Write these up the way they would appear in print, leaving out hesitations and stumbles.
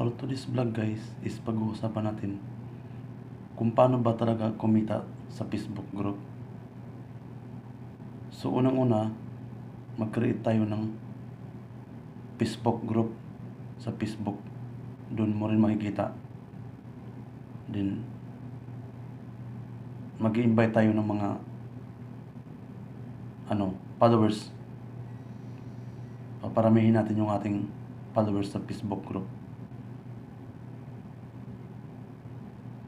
For today's vlog guys is pag-uusapan natin kung paano ba talaga kumita sa Facebook group. So unang-una, mag-create tayo ng Facebook group sa Facebook. Doon mo rin makikita. Then mag-i-invite tayo ng mga followers. Paparamihin natin yung ating followers sa Facebook group.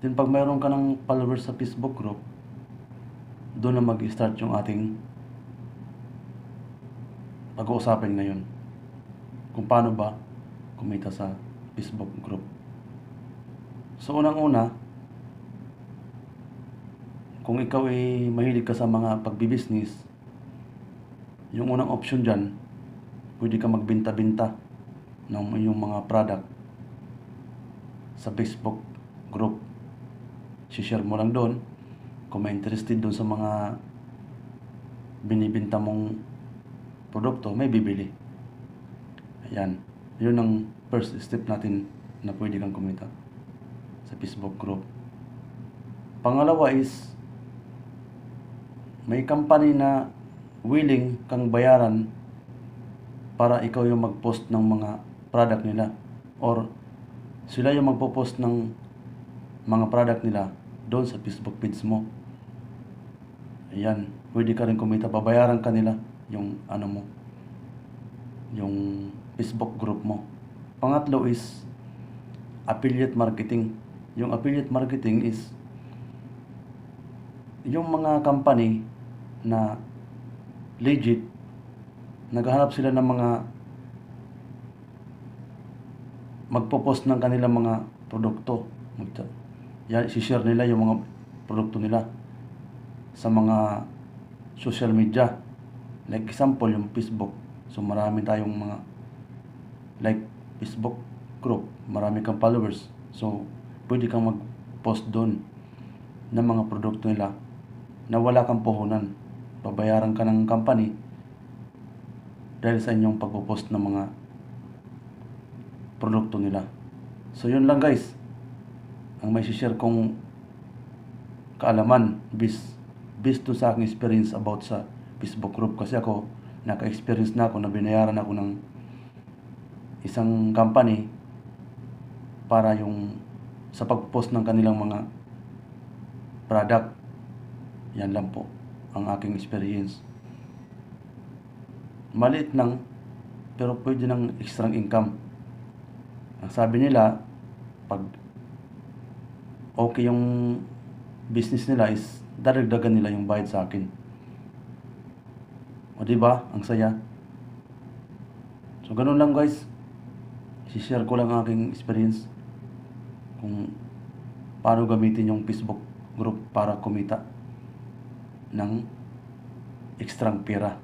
Then pag mayroon ka ng followers sa Facebook group, doon na mag-start yung ating pag-uusapin ngayon. Kung paano ba kumita sa Facebook group. So unang-una, kung ikaw ay mahilig ka sa mga pagbibusiness, yung unang option dyan, pwede ka magbenta-benta ng iyong mga product sa Facebook group. Si-share mo lang doon. Kung may interested doon sa mga binibenta mong produkto, may bibili. Ayan. Yun ang first step natin na pwede kang kumita sa Facebook group. Pangalawa is, may company na willing kang bayaran para ikaw yung mag-post ng mga product nila. Or sila yung magpo-post ng mga product nila doon sa Facebook page mo. Ayan, pwede ka rin kumita, babayaran ka nila yung yung Facebook group mo. Pangatlo is affiliate marketing. Yung affiliate marketing is yung mga company na legit, naghahanap sila ng mga magpo-post ng kanilang mga produkto. Yan, i-share nila yung mga produkto nila sa mga social media. Like example, yung Facebook. So marami tayong mga like Facebook group, marami kang followers. So pwede kang mag-post doon ng mga produkto nila na wala kang puhunan. Babayaran ka ng company dahil sa inyong pagpo-post ng mga produkto nila. So yun lang guys, ang may share kong kaalaman based to sa aking experience about sa Facebook group. Kasi ako, naka-experience na ako na binayaran ako ng isang company para yung sa pag-post ng kanilang mga product. Yan lang po ang aking experience. Maliit lang, pero pwede ng extra income. Ang sabi nila, pag okay yung business nila is dadagdagan nila yung bayad sa akin. O diba? Ang saya. So ganun lang guys. I-share ko lang ang aking experience kung paano gamitin yung Facebook group para kumita ng ekstrang pera.